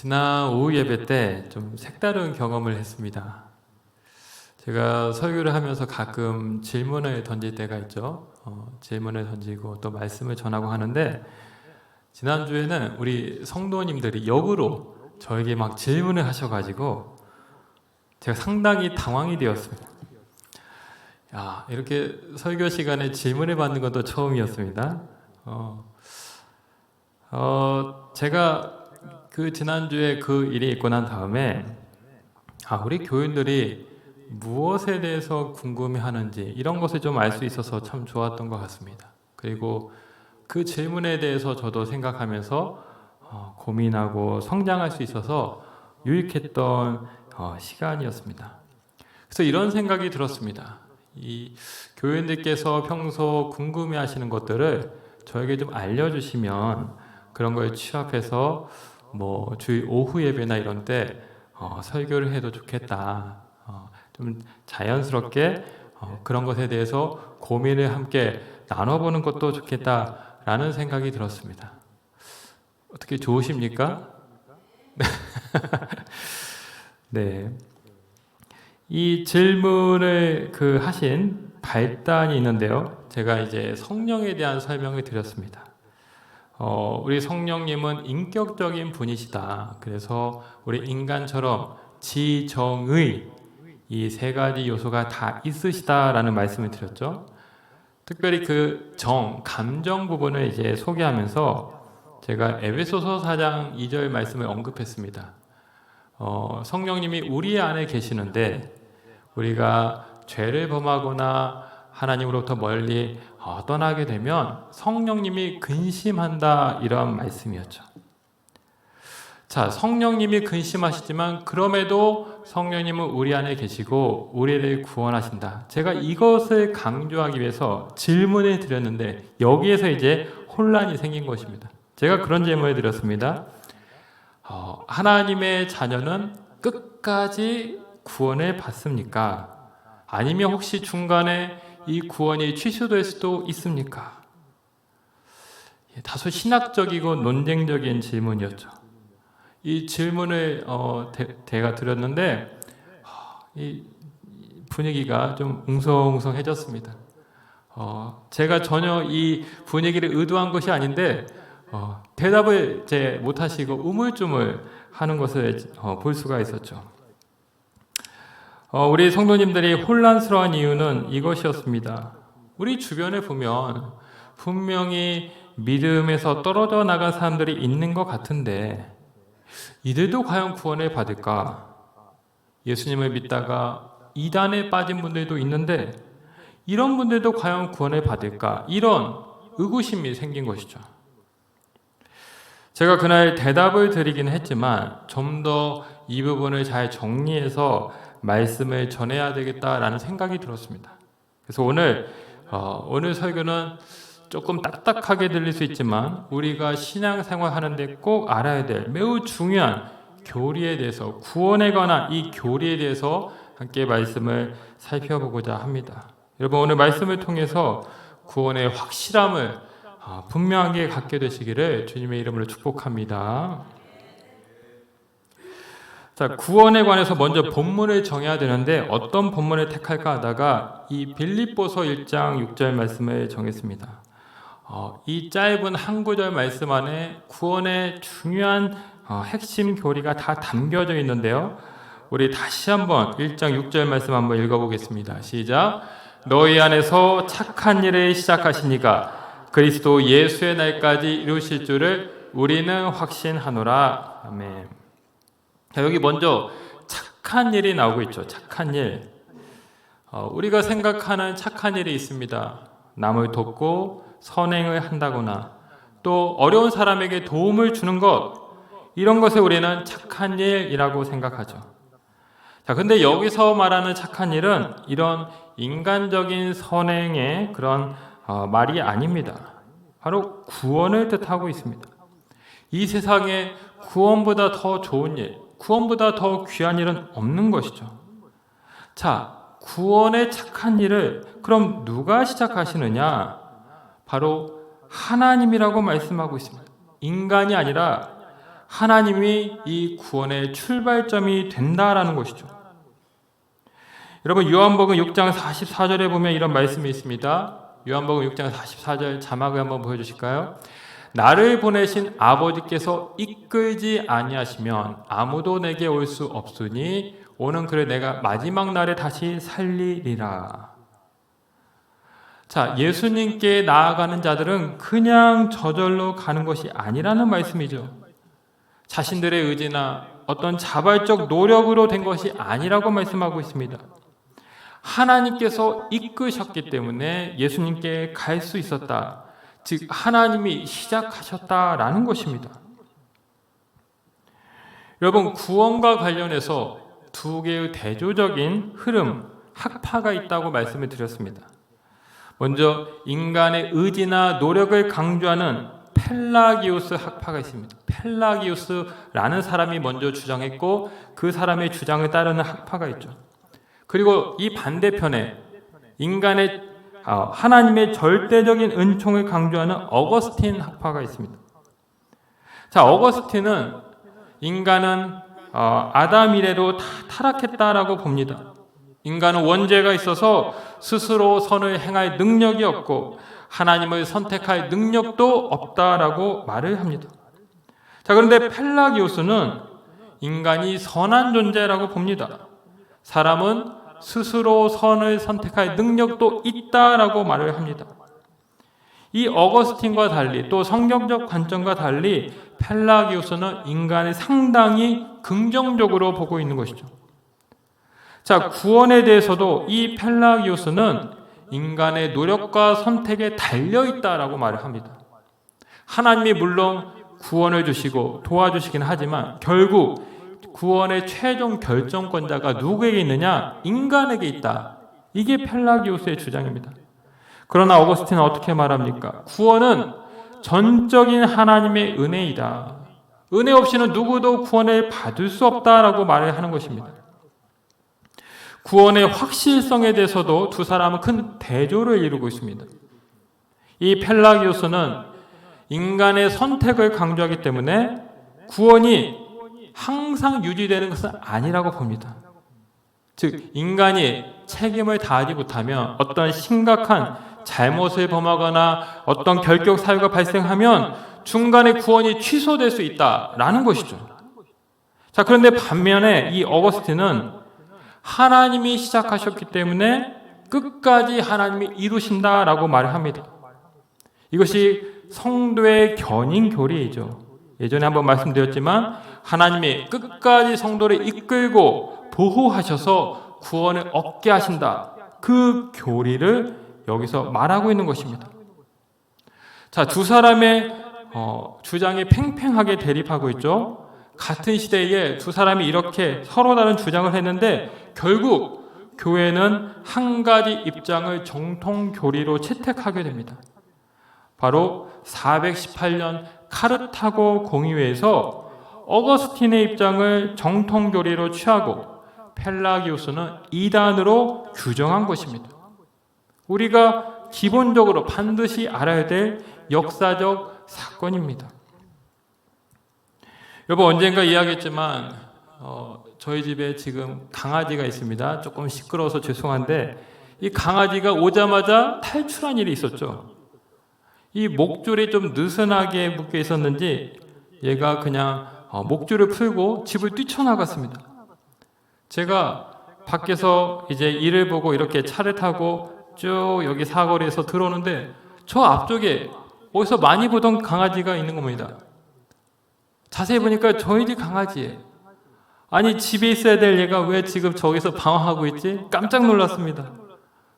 지난 오후 예배 때 좀 색다른 경험을 했습니다. 제가 설교를 하면서 가끔 질문을 던질 때가 있죠. 질문을 던지고 또 말씀을 전하고 하는데, 지난주에는 우리 성도님들이 역으로 저에게 막 질문을 하셔가지고 제가 상당히 당황이 되었습니다. 야, 이렇게 설교 시간에 질문을 받는 것도 처음이었습니다. 제가 그 지난주에 그 일이 있고 난 다음에 우리 교인들이 무엇에 대해서 궁금해하는지 이런 것을 좀 알 수 있어서 참 좋았던 것 같습니다. 그리고 그 질문에 대해서 저도 생각하면서 고민하고 성장할 수 있어서 유익했던 시간이었습니다. 그래서 이런 생각이 들었습니다. 이 교인들께서 평소 궁금해하시는 것들을 저에게 좀 알려주시면 그런 걸 취합해서 주일 오후 예배나 이런 때 설교를 해도 좋겠다. 좀 자연스럽게 그런 것에 대해서 고민을 함께 나눠보는 것도 좋겠다라는 생각이 들었습니다. 어떻게 좋으십니까? 네. 이 질문을 하신 발단이 있는데요. 제가 이제 성령에 대한 설명을 드렸습니다. 우리 성령님은 인격적인 분이시다. 그래서 우리 인간처럼 지정의 이 세 가지 요소가 다 있으시다라는 말씀을 드렸죠. 특별히 그 감정 부분을 이제 소개하면서 제가 에베소서 4장 2절 말씀을 언급했습니다. 성령님이 우리 안에 계시는데 우리가 죄를 범하거나 하나님으로부터 멀리 떠나게 되면 성령님이 근심한다, 이런 말씀이었죠. 자, 성령님이 근심하시지만 그럼에도 성령님은 우리 안에 계시고 우리를 구원하신다. 제가 이것을 강조하기 위해서 질문을 드렸는데 여기에서 이제 혼란이 생긴 것입니다. 제가 그런 질문을 드렸습니다. 하나님의 자녀는 끝까지 구원을 받습니까? 아니면 혹시 중간에 이 구원이 취소될 수도 있습니까? 다소 신학적이고 논쟁적인 질문이었죠. 이 질문을 제가 드렸는데 이 분위기가 좀 웅성웅성해졌습니다. 제가 전혀 이 분위기를 의도한 것이 아닌데 대답을 못하시고 우물쭈물 하는 것을 볼 수가 있었죠. 우리 성도님들이 혼란스러운 이유는 이것이었습니다. 우리 주변에 보면 분명히 믿음에서 떨어져 나간 사람들이 있는 것 같은데 이들도 과연 구원을 받을까? 예수님을 믿다가 이단에 빠진 분들도 있는데 이런 분들도 과연 구원을 받을까? 이런 의구심이 생긴 것이죠. 제가 그날 대답을 드리긴 했지만 좀 더 이 부분을 잘 정리해서 말씀을 전해야 되겠다라는 생각이 들었습니다. 그래서 오늘 설교는 조금 딱딱하게 들릴 수 있지만 우리가 신앙생활 하는데 꼭 알아야 될 매우 중요한 교리에 대해서, 구원에 관한 이 교리에 대해서 함께 말씀을 살펴보고자 합니다. 여러분, 오늘 말씀을 통해서 구원의 확실함을 분명하게 갖게 되시기를 주님의 이름으로 축복합니다. 자, 구원에 관해서 먼저 본문을 정해야 되는데 어떤 본문을 택할까 하다가 이 빌립보서 1장 6절 말씀을 정했습니다. 이 짧은 한 구절 말씀 안에 구원의 중요한 핵심 교리가 다 담겨져 있는데요. 우리 다시 한번 1장 6절 말씀 한번 읽어보겠습니다. 시작. 너희 안에서 착한 일을 시작하시니까 그리스도 예수의 날까지 이루실 줄을 우리는 확신하노라. 아멘. 자, 여기 먼저 착한 일이 나오고 있죠. 착한 일. 우리가 생각하는 착한 일이 있습니다. 남을 돕고 선행을 한다거나 또 어려운 사람에게 도움을 주는 것, 이런 것을 우리는 착한 일이라고 생각하죠. 자, 근데 여기서 말하는 착한 일은 이런 인간적인 선행의 그런 말이 아닙니다. 바로 구원을 뜻하고 있습니다. 이 세상에 구원보다 더 좋은 일, 구원보다 더 귀한 일은 없는 것이죠. 자, 구원의 착한 일을 그럼 누가 시작하시느냐? 바로 하나님이라고 말씀하고 있습니다. 인간이 아니라 하나님이 이 구원의 출발점이 된다라는 것이죠. 여러분, 요한복음 6장 44절에 보면 이런 말씀이 있습니다. 요한복음 6장 44절 자막을 한번 보여주실까요? 나를 보내신 아버지께서 이끌지 아니하시면 아무도 내게 올 수 없으니 오는 그를 내가 마지막 날에 다시 살리리라. 자, 예수님께 나아가는 자들은 그냥 저절로 가는 것이 아니라는 말씀이죠. 자신들의 의지나 어떤 자발적 노력으로 된 것이 아니라고 말씀하고 있습니다. 하나님께서 이끄셨기 때문에 예수님께 갈 수 있었다. 즉 하나님이 시작하셨다라는 것입니다. 여러분, 구원과 관련해서 두 개의 대조적인 흐름, 학파가 있다고 말씀을 드렸습니다. 먼저 인간의 의지나 노력을 강조하는 펠라기우스 학파가 있습니다. 펠라기우스라는 사람이 먼저 주장했고 그 사람의 주장을 따르는 학파가 있죠. 그리고 이 반대편에 인간의 하나님의 절대적인 은총을 강조하는 어거스틴 학파가 있습니다. 자, 어거스틴은 인간은 아담 이래로 다 타락했다라고 봅니다. 인간은 원죄가 있어서 스스로 선을 행할 능력이 없고 하나님을 선택할 능력도 없다라고 말을 합니다. 자, 그런데 펠라기우스는 인간이 선한 존재라고 봅니다. 사람은 스스로 선을 선택할 능력도 있다라고 말을 합니다. 이 어거스틴과 달리 또 성경적 관점과 달리 펠라기우스는 인간을 상당히 긍정적으로 보고 있는 것이죠. 자, 구원에 대해서도 이 펠라기우스는 인간의 노력과 선택에 달려있다라고 말을 합니다. 하나님이 물론 구원을 주시고 도와주시긴 하지만 결국 구원의 최종 결정권자가 누구에게 있느냐? 인간에게 있다. 이게 펠라기우스의 주장입니다. 그러나 어거스틴은 어떻게 말합니까? 구원은 전적인 하나님의 은혜이다. 은혜 없이는 누구도 구원을 받을 수 없다라고 말을 하는 것입니다. 구원의 확실성에 대해서도 두 사람은 큰 대조를 이루고 있습니다. 이 펠라기우스는 인간의 선택을 강조하기 때문에 구원이 항상 유지되는 것은 아니라고 봅니다. 즉, 인간이 책임을 다하지 못하면 어떤 심각한 잘못을 범하거나 어떤 결격 사유가 발생하면 중간에 구원이 취소될 수 있다라는 것이죠. 자, 그런데 반면에 이 어거스틴은 하나님이 시작하셨기 때문에 끝까지 하나님이 이루신다라고 말을 합니다. 이것이 성도의 견인 교리이죠. 예전에 한번 말씀드렸지만 하나님이 끝까지 성도를 이끌고 보호하셔서 구원을 얻게 하신다. 그 교리를 여기서 말하고 있는 것입니다. 자, 두 사람의 주장이 팽팽하게 대립하고 있죠. 같은 시대에 두 사람이 이렇게 서로 다른 주장을 했는데 결국 교회는 한 가지 입장을 정통 교리로 채택하게 됩니다. 바로 418년 카르타고 공의회에서 어거스틴의 입장을 정통 교리로 취하고 펠라기우스는 이단으로 규정한 것입니다. 우리가 기본적으로 반드시 알아야 될 역사적 사건입니다. 여러분, 언젠가 이야기했지만 저희 집에 지금 강아지가 있습니다. 조금 시끄러워서 죄송한데 이 강아지가 오자마자 탈출한 일이 있었죠. 이 목줄이 좀 느슨하게 묶여 있었는지 얘가 그냥 목줄을 풀고 집을 뛰쳐나갔습니다. 제가 밖에서 이제 일을 보고 이렇게 차를 타고 쭉 여기 사거리에서 들어오는데 저 앞쪽에 어디서 많이 보던 강아지가 있는 겁니다. 자세히 보니까 저희 집 강아지예요. 아니, 집에 있어야 될 얘가 왜 지금 저기서 방황하고 있지? 깜짝 놀랐습니다.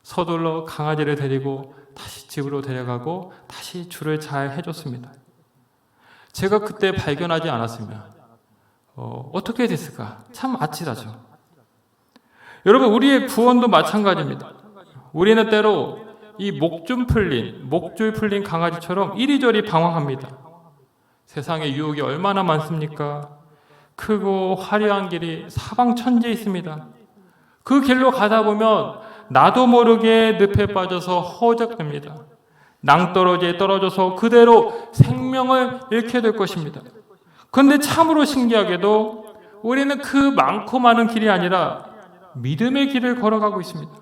서둘러 강아지를 데리고 다시 집으로 데려가고 다시 줄을 잘 해줬습니다. 제가 그때 발견하지 않았으면 어떻게 됐을까? 참 아찔하죠. 여러분, 우리의 구원도 마찬가지입니다. 우리는 때로 이 목줄 풀린 강아지처럼 이리저리 방황합니다. 세상에 유혹이 얼마나 많습니까? 크고 화려한 길이 사방천지에 있습니다. 그 길로 가다 보면 나도 모르게 늪에 빠져서 그런데 참으로 신기하게도 우리는 그 많고 많은 길이 아니라 믿음의 길을 걸어가고 있습니다.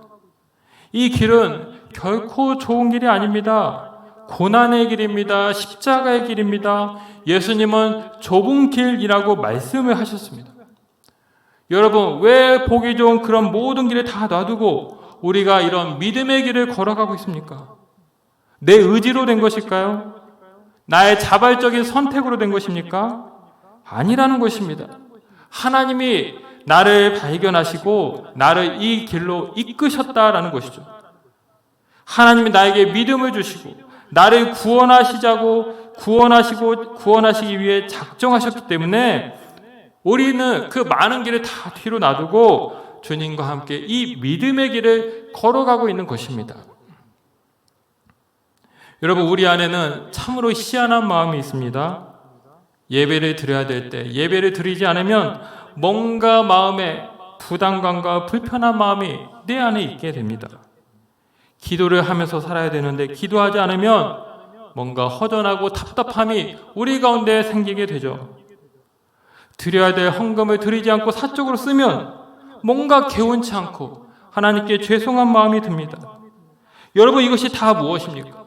이 길은 결코 좋은 길이 아닙니다. 고난의 길입니다. 십자가의 길입니다. 예수님은 좁은 길이라고 말씀을 하셨습니다. 여러분, 왜 보기 좋은 그런 모든 길을 다 놔두고 우리가 이런 믿음의 길을 걸어가고 있습니까? 내 의지로 된 것일까요? 나의 자발적인 선택으로 된 것입니까? 아니라는 것입니다. 하나님이 나를 발견하시고 나를 이 길로 이끄셨다라는 것이죠. 하나님이 나에게 믿음을 주시고 나를 구원하시기 위해 작정하셨기 때문에 우리는 그 많은 길을 다 뒤로 놔두고 주님과 함께 이 믿음의 길을 걸어가고 있는 것입니다. 여러분, 우리 안에는 참으로 희한한 마음이 있습니다. 예배를 드려야 될 때 예배를 드리지 않으면 뭔가 마음에 부담감과 불편한 마음이 내 안에 있게 됩니다. 기도를 하면서 살아야 되는데 기도하지 않으면 뭔가 허전하고 답답함이 우리 가운데 생기게 되죠. 드려야 될 헌금을 드리지 않고 사적으로 쓰면 뭔가 개운치 않고 하나님께 죄송한 마음이 듭니다. 여러분, 이것이 다 무엇입니까?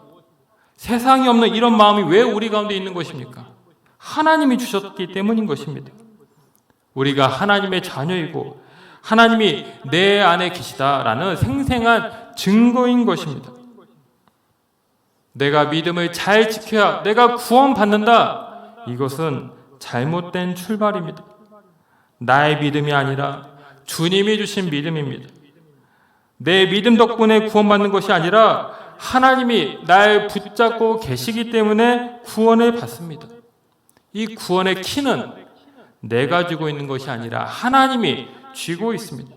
세상에 없는 이런 마음이 왜 우리 가운데 있는 것입니까? 하나님이 주셨기 때문인 것입니다. 우리가 하나님의 자녀이고 하나님이 내 안에 계시다라는 생생한 증거인 것입니다. 내가 믿음을 잘 지켜야 내가 구원받는다. 이것은 잘못된 출발입니다. 나의 믿음이 아니라 주님이 주신 믿음입니다. 내 믿음 덕분에 구원받는 것이 아니라 하나님이 날 붙잡고 계시기 때문에 구원을 받습니다. 이 구원의 키는 내가 쥐고 있는 것이 아니라 하나님이 쥐고 있습니다.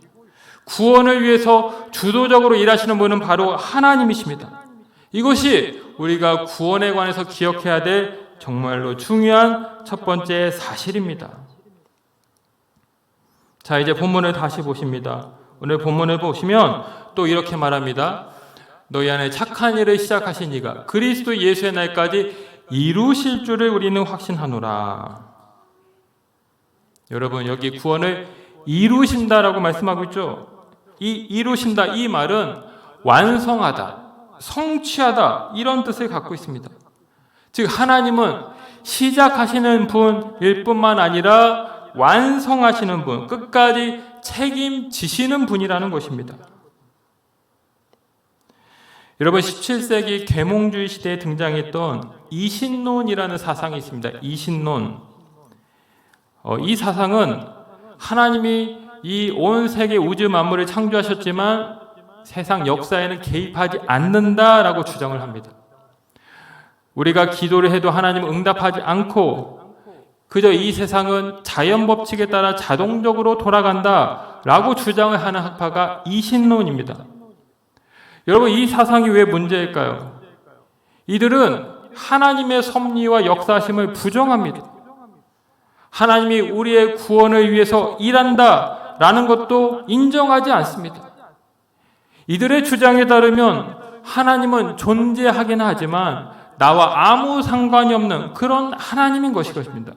구원을 위해서 주도적으로 일하시는 분은 바로 하나님이십니다. 이것이 우리가 구원에 관해서 기억해야 될 정말로 중요한 첫 번째 사실입니다. 자, 이제 본문을 다시 보십니다. 오늘 본문을 보시면 또 이렇게 말합니다. 너희 안에 착한 일을 시작하신 이가 그리스도 예수의 날까지 이루실 줄을 우리는 확신하노라. 여러분, 여기 구원을 이루신다라고 말씀하고 있죠. 이 이루신다, 이 말은 완성하다, 성취하다 이런 뜻을 갖고 있습니다. 즉 하나님은 시작하시는 분일 뿐만 아니라 완성하시는 분, 끝까지 책임지시는 분이라는 것입니다. 여러분, 17세기 계몽주의 시대에 등장했던 이신론이라는 사상이 있습니다. 이신론. 이 사상은 하나님이 이 온 세계 우주 만물을 창조하셨지만 세상 역사에는 개입하지 않는다라고 주장을 합니다. 우리가 기도를 해도 하나님은 응답하지 않고 그저 이 세상은 자연 법칙에 따라 자동적으로 돌아간다라고 주장을 하는 학파가 이신론입니다. 여러분, 이 사상이 왜 문제일까요? 이들은 하나님의 섭리와 역사심을 부정합니다. 하나님이 우리의 구원을 위해서 일한다라는 것도 인정하지 않습니다. 이들의 주장에 따르면 하나님은 존재하긴 하지만 나와 아무 상관이 없는 그런 하나님인 것입니다.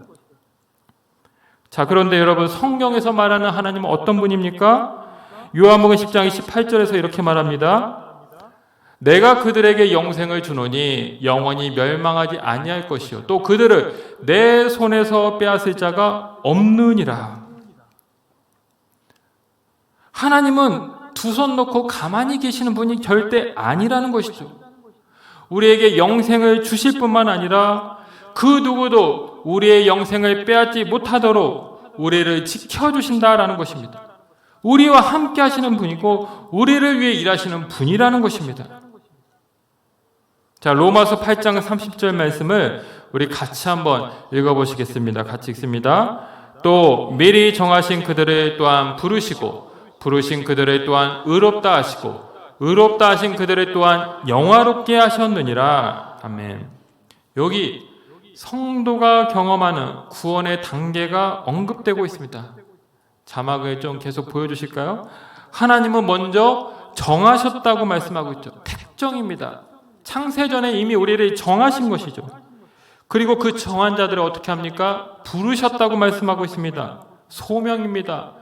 자, 그런데 여러분, 성경에서 말하는 하나님은 어떤 분입니까? 요한복음 10장 28절에서 이렇게 말합니다. 내가 그들에게 영생을 주노니 영원히 멸망하지 아니할 것이요 또 그들을 내 손에서 빼앗을 자가 없느니라. 하나님은 두 손 놓고 가만히 계시는 분이 절대 아니라는 것이죠. 우리에게 영생을 주실 뿐만 아니라 그 누구도 우리의 영생을 빼앗지 못하도록 우리를 지켜주신다라는 것입니다. 우리와 함께 하시는 분이고 우리를 위해 일하시는 분이라는 것입니다. 자, 로마서 8장 30절 말씀을 우리 같이 한번 읽어보시겠습니다. 같이 읽습니다. 또 미리 정하신 그들을 또한 부르시고 부르신 그들을 또한 의롭다 하시고 의롭다 하신 그들을 또한 영화롭게 하셨느니라. 아멘. 여기 성도가 경험하는 구원의 단계가 언급되고 있습니다. 자막을 좀 계속 보여주실까요? 하나님은 먼저 정하셨다고 말씀하고 있죠. 택정입니다. 창세전에 이미 우리를 정하신 것이죠. 그리고 그 정한 자들을 어떻게 합니까? 부르셨다고 말씀하고 있습니다. 소명입니다.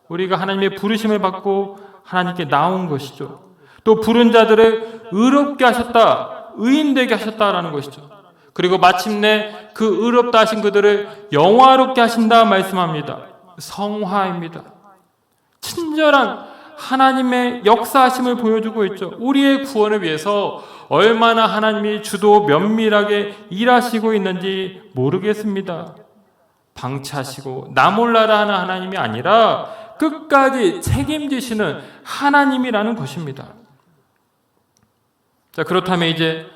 우리가 하나님의 부르심을 받고 하나님께 나온 것이죠. 또 부른 자들을 의롭게 하셨다, 의인되게 하셨다라는 것이죠. 그리고 마침내 그 의롭다 하신 그들을 영화롭게 하신다 말씀합니다. 성화입니다. 친절한 하나님의 역사하심을 보여주고 있죠. 우리의 구원을 위해서 얼마나 하나님이 주도 면밀하게 일하시고 있는지 모르겠습니다. 방치하시고 나 몰라라 하는 하나님이 아니라 끝까지 책임지시는 하나님이라는 것입니다. 자, 그렇다면 이제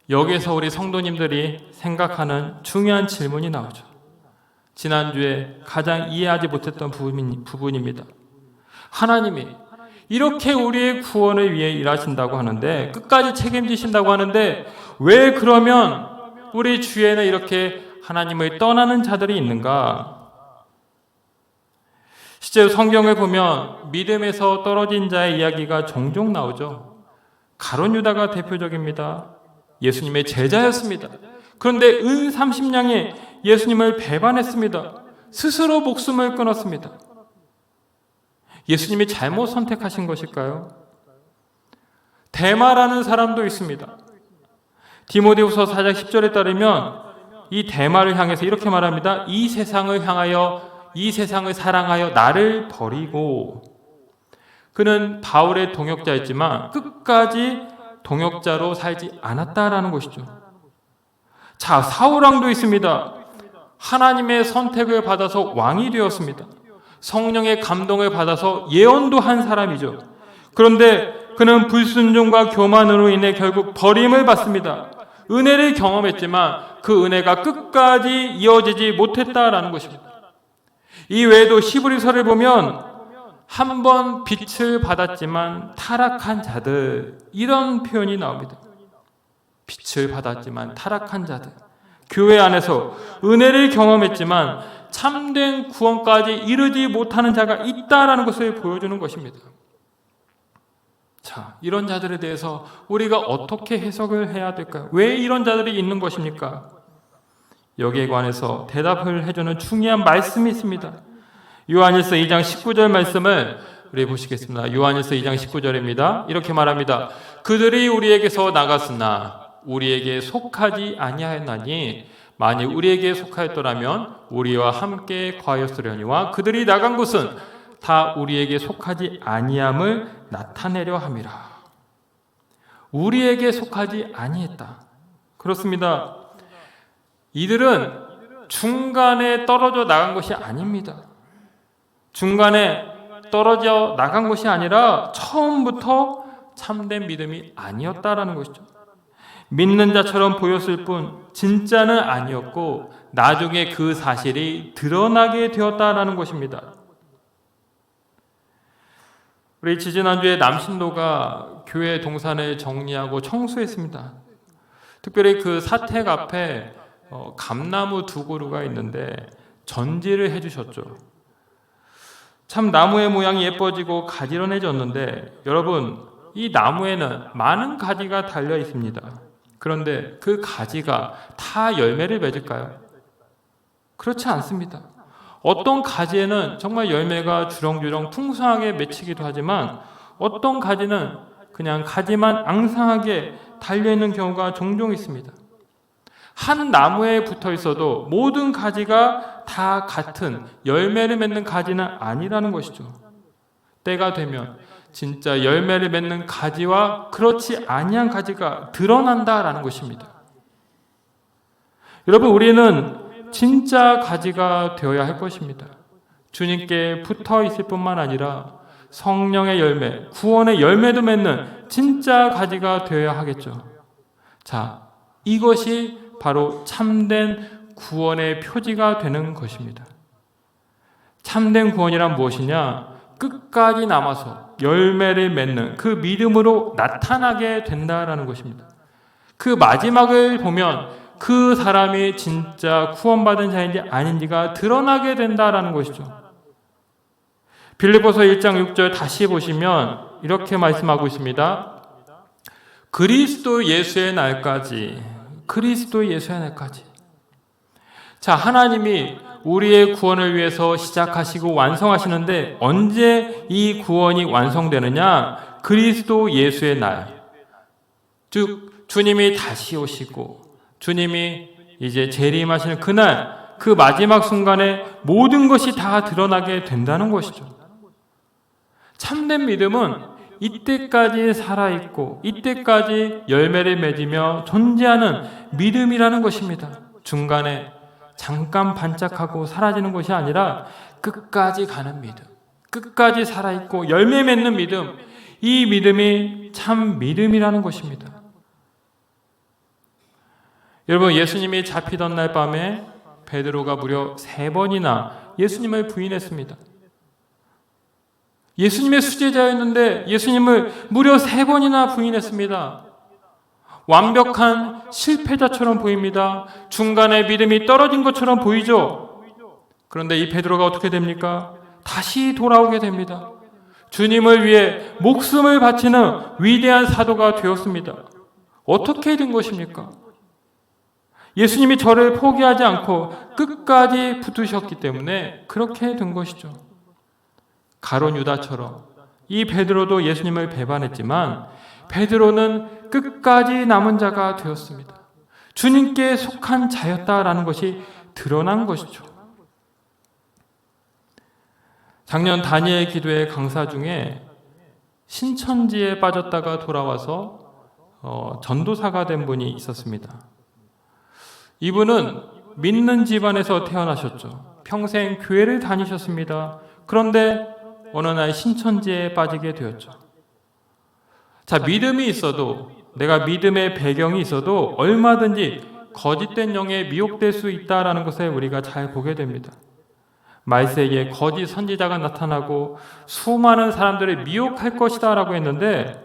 여기서 우리 성도님들이 생각하는 중요한 질문이 나오죠. 지난주에 가장 이해하지 못했던 부분입니다. 하나님이 이렇게 우리의 구원을 위해 일하신다고 하는데, 끝까지 책임지신다고 하는데, 왜 그러면 우리 주위에는 이렇게 하나님을 떠나는 자들이 있는가? 실제로 성경을 보면 믿음에서 떨어진 자의 이야기가 종종 나오죠. 가룟 유다가 대표적입니다. 예수님의 제자였습니다. 그런데 은 30냥에 예수님을 배반했습니다. 스스로 목숨을 끊었습니다. 예수님이 잘못 선택하신 것일까요? 데마라는 사람도 있습니다. 디모데후서 4장 10절에 따르면 이 데마를 향해서 이렇게 말합니다. 이 세상을 사랑하여 나를 버리고, 그는 바울의 동역자였지만 끝까지 동역자로 살지 않았다라는 것이죠. 자, 사울왕도 있습니다. 하나님의 선택을 받아서 왕이 되었습니다. 성령의 감동을 받아서 예언도 한 사람이죠. 그런데 그는 불순종과 교만으로 인해 결국 버림을 받습니다. 은혜를 경험했지만 그 은혜가 끝까지 이어지지 못했다라는 것입니다. 이 외에도 히브리서를 보면 한 번 빛을 받았지만 타락한 자들, 이런 표현이 나옵니다. 빛을 받았지만 타락한 자들, 교회 안에서 은혜를 경험했지만 참된 구원까지 이르지 못하는 자가 있다라는 것을 보여주는 것입니다. 자, 이런 자들에 대해서 우리가 어떻게 해석을 해야 될까요? 왜 이런 자들이 있는 것입니까? 여기에 관해서 대답을 해주는 중요한 말씀이 있습니다. 요한일서 2장 19절 말씀을 우리 보시겠습니다. 요한일서 2장 19절입니다. 이렇게 말합니다. 그들이 우리에게서 나갔으나 우리에게 속하지 아니하였나니 만일 우리에게 속하였더라면 우리와 함께 거하였으려니와 그들이 나간 곳은 다 우리에게 속하지 아니함을 나타내려 함이라. 우리에게 속하지 아니했다. 그렇습니다. 이들은 중간에 떨어져 나간 것이 아닙니다. 중간에 떨어져 나간 것이 아니라 처음부터 참된 믿음이 아니었다라는 것이죠. 믿는 자처럼 보였을 뿐 진짜는 아니었고 나중에 그 사실이 드러나게 되었다라는 것입니다. 우리 지지난주에 남신도가 교회 동산을 정리하고 청소했습니다. 특별히 그 사택 앞에 감나무 2그루가 있는데 전지를 해주셨죠. 참 나무의 모양이 예뻐지고 가지런해졌는데 여러분, 이 나무에는 많은 가지가 달려 있습니다. 그런데 그 가지가 다 열매를 맺을까요? 그렇지 않습니다. 어떤 가지에는 정말 열매가 주렁주렁 풍성하게 맺히기도 하지만 어떤 가지는 그냥 가지만 앙상하게 달려있는 경우가 종종 있습니다. 한 나무에 붙어 있어도 모든 가지가 다 같은 열매를 맺는 가지는 아니라는 것이죠. 때가 되면 진짜 열매를 맺는 가지와 그렇지 아니한 가지가 드러난다라는 것입니다. 여러분, 우리는 진짜 가지가 되어야 할 것입니다. 주님께 붙어 있을 뿐만 아니라 성령의 열매, 구원의 열매도 맺는 진짜 가지가 되어야 하겠죠. 자, 이것이 바로 참된 구원의 표지가 되는 것입니다. 참된 구원이란 무엇이냐? 끝까지 남아서 열매를 맺는 그 믿음으로 나타나게 된다라는 것입니다. 그 마지막을 보면 그 사람이 진짜 구원받은 자인지 아닌지가 드러나게 된다라는 것이죠. 빌립보서 1장 6절 다시 보시면 이렇게 말씀하고 있습니다. 그리스도 예수의 날까지 자, 하나님이 우리의 구원을 위해서 시작하시고 완성하시는데 언제 이 구원이 완성되느냐? 그리스도 예수의 날. 즉 주님이 다시 오시고 주님이 이제 재림하시는 그날, 그 마지막 순간에 모든 것이 다 드러나게 된다는 것이죠. 참된 믿음은 이때까지 살아있고 이때까지 열매를 맺으며 존재하는 믿음이라는 것입니다. 중간에 잠깐 반짝하고 사라지는 것이 아니라 끝까지 가는 믿음, 끝까지 살아있고 열매 맺는 믿음, 이 믿음이 참 믿음이라는 것입니다. 여러분, 예수님이 잡히던 날 밤에 베드로가 무려 3번이나 예수님을 부인했습니다. 예수님의 수제자였는데 예수님을 무려 3번이나 부인했습니다. 완벽한 실패자처럼 보입니다. 중간에 믿음이 떨어진 것처럼 보이죠. 그런데 이 베드로가 어떻게 됩니까? 다시 돌아오게 됩니다. 주님을 위해 목숨을 바치는 위대한 사도가 되었습니다. 어떻게 된 것입니까? 예수님이 저를 포기하지 않고 끝까지 붙으셨기 때문에 그렇게 된 것이죠. 가룟 유다처럼 이 베드로도 예수님을 배반했지만 베드로는 끝까지 남은 자가 되었습니다. 주님께 속한 자였다라는 것이 드러난 것이죠. 작년 다니엘 기도회 강사 중에 신천지에 빠졌다가 돌아와서 전도사가 된 분이 있었습니다. 이분은 믿는 집안에서 태어나셨죠. 평생 교회를 다니셨습니다. 그런데 어느 날 신천지에 빠지게 되었죠. 자, 믿음이 있어도, 내가 믿음의 배경이 있어도 얼마든지 거짓된 영에 미혹될 수 있다는 것을 우리가 잘 보게 됩니다. 말세에 거짓 선지자가 나타나고 수많은 사람들을 미혹할 것이다 라고 했는데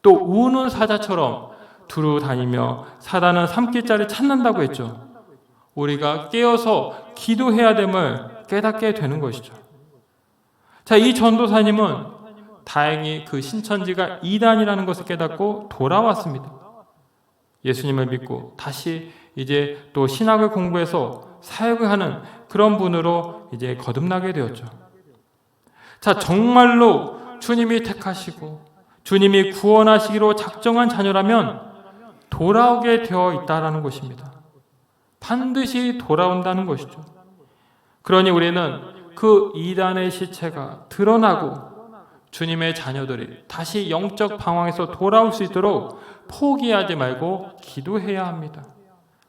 또 우는 사자처럼 두루 다니며 사단은 삼킬자를 찾는다고 했죠. 우리가 깨어서 기도해야 됨을 깨닫게 되는 것이죠. 자, 이 전도사님은 다행히 그 신천지가 이단이라는 것을 깨닫고 돌아왔습니다. 예수님을 믿고 다시 이제 또 신학을 공부해서 사역을 하는 그런 분으로 이제 거듭나게 되었죠. 자, 정말로 주님이 택하시고 주님이 구원하시기로 작정한 자녀라면 돌아오게 되어 있다라는 것입니다. 반드시 돌아온다는 것이죠. 그러니 우리는 그 이단의 실체가 드러나고 주님의 자녀들이 다시 영적 방황에서 돌아올 수 있도록 포기하지 말고 기도해야 합니다.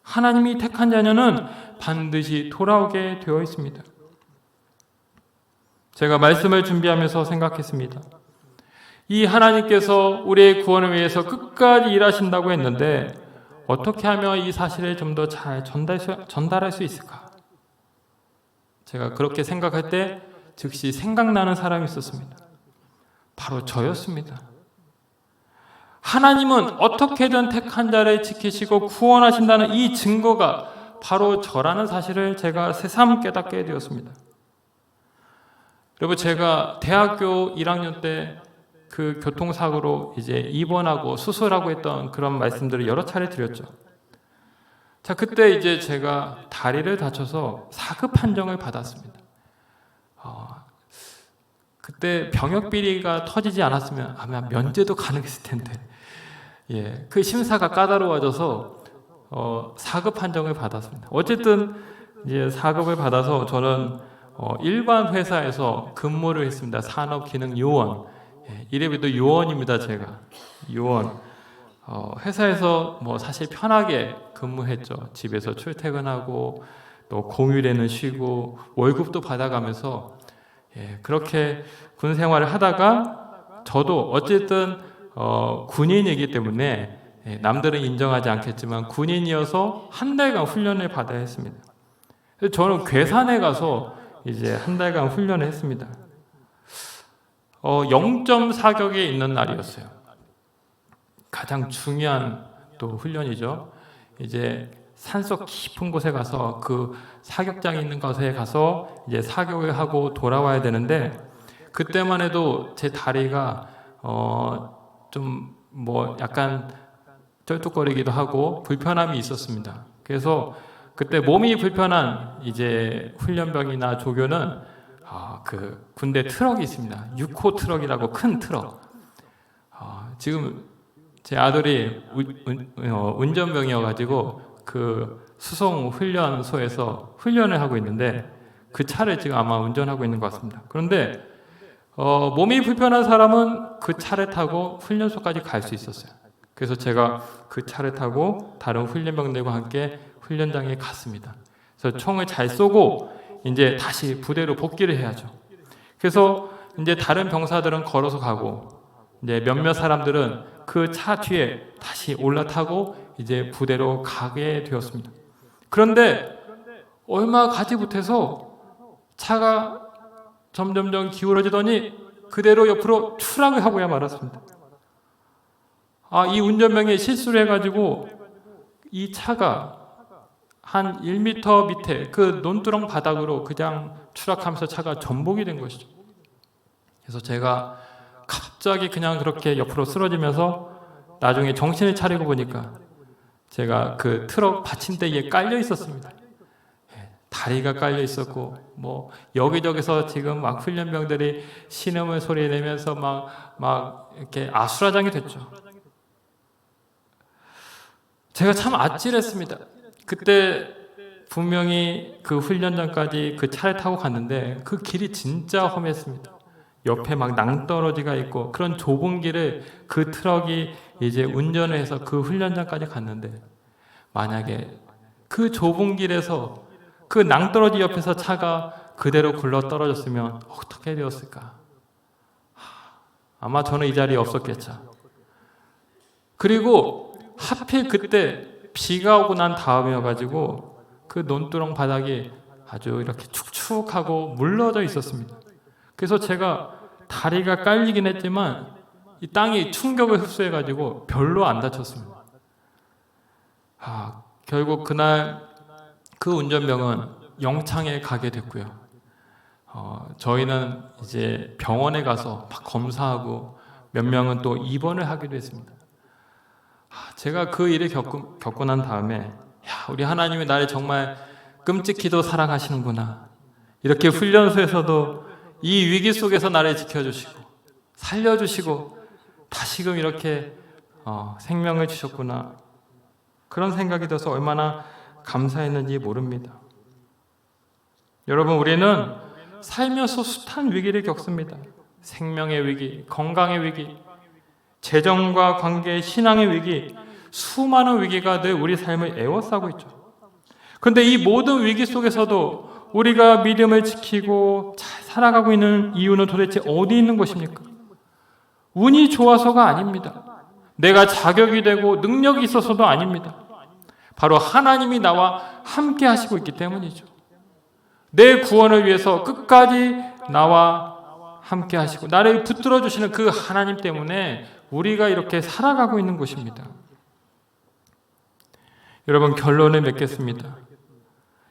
하나님이 택한 자녀는 반드시 돌아오게 되어 있습니다. 제가 말씀을 준비하면서 생각했습니다. 이 하나님께서 우리의 구원을 위해서 끝까지 일하신다고 했는데 어떻게 하면 이 사실을 좀 더 잘 전달할 수 있을까? 제가 그렇게 생각할 때 즉시 생각나는 사람이 있었습니다. 바로 저였습니다. 하나님은 어떻게든 택한 자를 지키시고 구원하신다는 이 증거가 바로 저라는 사실을 제가 새삼 깨닫게 되었습니다. 여러분, 제가 대학교 1학년 때 그 교통사고로 이제 입원하고 수술하고 했던 그런 말씀들을 여러 차례 드렸죠. 자, 그때 이제 제가 다리를 다쳐서 4급 판정을 받았습니다. 그때 병역 비리가 터지지 않았으면 아마 면제도 가능했을 텐데, 예, 그 심사가 까다로워져서 4급 판정을 받았습니다. 어쨌든 이제 4급을 받아서 저는 일반 회사에서 근무를 했습니다. 산업기능요원. 예, 이래봬도 요원입니다. 제가 요원. 회사에서 뭐 사실 편하게 근무했죠. 집에서 출퇴근하고 또 공휴일에는 쉬고 월급도 받아가면서, 예, 그렇게 군 생활을 하다가 저도 어쨌든 군인이기 때문에, 예, 남들은 인정하지 않겠지만 군인이어서 한 달간 훈련을 받아야 했습니다. 그래서 저는 괴산에 가서 이제 한 달간 훈련을 했습니다. 0.4격에 있는 날이었어요. 가장 중요한 또 훈련이죠. 이제 산속 깊은 곳에 가서 그 사격장이 있는 곳에 가서 이제 사격을 하고 돌아와야 되는데, 그때만 해도 제 다리가 좀 뭐 약간 쩔뚝거리기도 하고 불편함이 있었습니다. 그래서 그때 몸이 불편한 이제 훈련병이나 조교는 그 군대 트럭이 있습니다. 6호 트럭이라고 큰 트럭. 지금 제 아들이 운전병이어가지고 그 수송 훈련소에서 훈련을 하고 있는데 그 차를 지금 아마 운전하고 있는 것 같습니다. 그런데 몸이 불편한 사람은 그 차를 타고 훈련소까지 갈 수 있었어요. 그래서 제가 그 차를 타고 다른 훈련병들과 함께 훈련장에 갔습니다. 그래서 총을 잘 쏘고 이제 다시 부대로 복귀를 해야죠. 그래서 이제 다른 병사들은 걸어서 가고 이제 몇몇 사람들은 그 차 뒤에 다시 올라타고 이제 부대로 가게 되었습니다. 그런데 얼마 가지 못해서 차가 점점점 기울어지더니 그대로 옆으로 추락을 하고야 말았습니다. 이 운전병이 실수를 해가지고 이 차가 한 1m 밑에 그 논두렁 바닥으로 그냥 추락하면서 차가 전복이 된 것이죠. 그래서 제가 갑자기 그냥 그렇게 옆으로 쓰러지면서 나중에 정신을 차리고 보니까 제가 그 트럭 받침대에 깔려 있었습니다. 다리가 깔려 있었고 뭐 여기저기서 지금 막 훈련병들이 신음을 소리 내면서 막 이렇게 아수라장이 됐죠. 제가 참 아찔했습니다. 그때 분명히 그 훈련장까지 그 차를 타고 갔는데 그 길이 진짜 험했습니다. 옆에 막 낭떠러지가 있고 그런 좁은 길을 그 트럭이 이제 운전을 해서 그 훈련장까지 갔는데 만약에 그 좁은 길에서 그 낭떠러지 옆에서 차가 그대로 굴러 떨어졌으면 어떻게 되었을까? 아마 저는 이 자리에 없었겠죠. 그리고 하필 그때 비가 오고 난 다음이어가지고 그 논두렁 바닥이 아주 이렇게 축축하고 물러져 있었습니다. 그래서 제가 다리가 깔리긴 했지만 이 땅이 충격을 흡수해가지고 별로 안 다쳤습니다. 결국 그날 그 운전병은 영창에 가게 됐고요. 저희는 이제 병원에 가서 막 검사하고 몇 명은 또 입원을 하기도 했습니다. 제가 그 일을 겪고 난 다음에 우리 하나님이 나를 정말 끔찍히도 사랑하시는구나. 이렇게 훈련소에서도 이 위기 속에서 나를 지켜주시고 살려주시고 다시금 이렇게 생명을 주셨구나. 그런 생각이 들어서 얼마나 감사했는지 모릅니다. 여러분, 우리는 살면서 숱한 위기를 겪습니다. 생명의 위기, 건강의 위기, 재정과 관계, 신앙의 위기, 수많은 위기가 늘 우리 삶을 에워싸고 있죠. 그런데 이 모든 위기 속에서도 우리가 믿음을 지키고 잘 살아가고 있는 이유는 도대체 어디 있는 것입니까? 운이 좋아서가 아닙니다. 내가 자격이 되고 능력이 있어서도 아닙니다. 바로 하나님이 나와 함께 하시고 있기 때문이죠. 내 구원을 위해서 끝까지 나와 함께 하시고 나를 붙들어 주시는 그 하나님 때문에 우리가 이렇게 살아가고 있는 것입니다. 여러분, 결론을 맺겠습니다.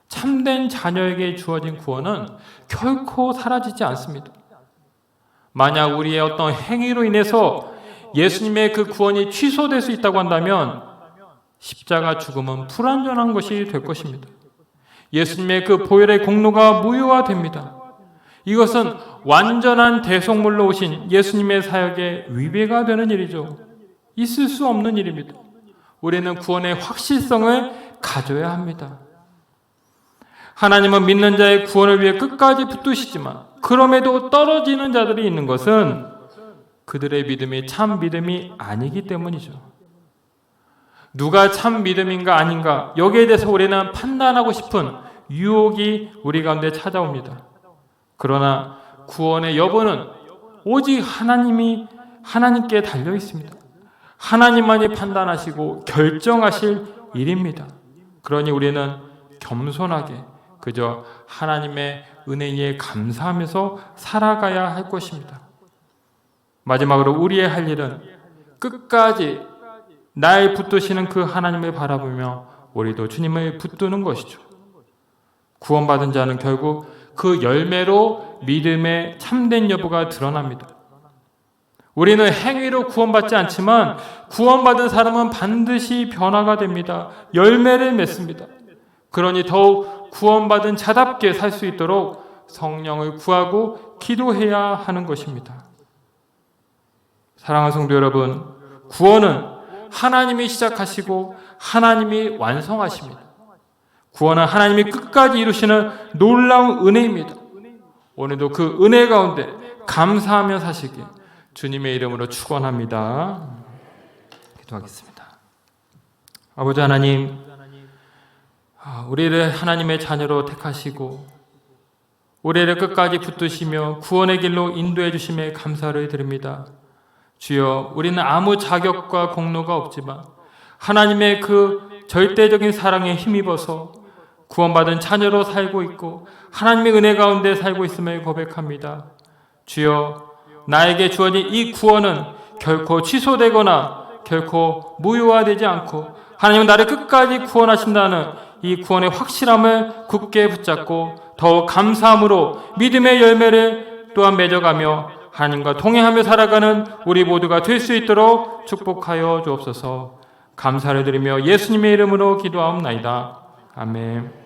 참된 자녀에게 주어진 구원은 결코 사라지지 않습니다. 만약 우리의 어떤 행위로 인해서 예수님의 그 구원이 취소될 수 있다고 한다면 십자가 죽음은 불완전한 것이 될 것입니다. 예수님의 그 보혈의 공로가 무효화됩니다. 이것은 완전한 대속물로 오신 예수님의 사역에 위배가 되는 일이죠. 있을 수 없는 일입니다. 우리는 구원의 확실성을 가져야 합니다. 하나님은 믿는 자의 구원을 위해 끝까지 붙드시지만 그럼에도 떨어지는 자들이 있는 것은 그들의 믿음이 참 믿음이 아니기 때문이죠. 누가 참 믿음인가 아닌가 여기에 대해서 우리는 판단하고 싶은 유혹이 우리 가운데 찾아옵니다. 그러나 구원의 여부는 오직 하나님께 달려 있습니다. 하나님만이 판단하시고 결정하실 일입니다. 그러니 우리는 겸손하게 그저 하나님의 은혜에 감사하면서 살아가야 할 것입니다. 마지막으로 우리의 할 일은 끝까지 날 붙드시는 그 하나님을 바라보며 우리도 주님을 붙드는 것이죠. 구원받은 자는 결국 그 열매로 믿음의 참된 여부가 드러납니다. 우리는 행위로 구원받지 않지만 구원받은 사람은 반드시 변화가 됩니다. 열매를 맺습니다. 그러니 더욱 구원받은 자답게 살 수 있도록 성령을 구하고 기도해야 하는 것입니다. 사랑하는 성도 여러분, 구원은 하나님이 시작하시고 하나님이 완성하십니다. 구원은 하나님이 끝까지 이루시는 놀라운 은혜입니다. 오늘도 그 은혜 가운데 감사하며 사시길 주님의 이름으로 축원합니다. 기도하겠습니다. 아버지 하나님, 우리를 하나님의 자녀로 택하시고 우리를 끝까지 붙드시며 구원의 길로 인도해 주심에 감사를 드립니다. 주여, 우리는 아무 자격과 공로가 없지만 하나님의 그 절대적인 사랑에 힘입어서 구원받은 자녀로 살고 있고 하나님의 은혜 가운데 살고 있음을 고백합니다. 주여, 나에게 주어진 이 구원은 결코 취소되거나 결코 무효화되지 않고 하나님은 나를 끝까지 구원하신다는 이 구원의 확실함을 굳게 붙잡고 더욱 감사함으로 믿음의 열매를 또한 맺어가며 하나님과 동행하며 살아가는 우리 모두가 될 수 있도록 축복하여 주옵소서. 감사를 드리며 예수님의 이름으로 기도하옵나이다. 아멘.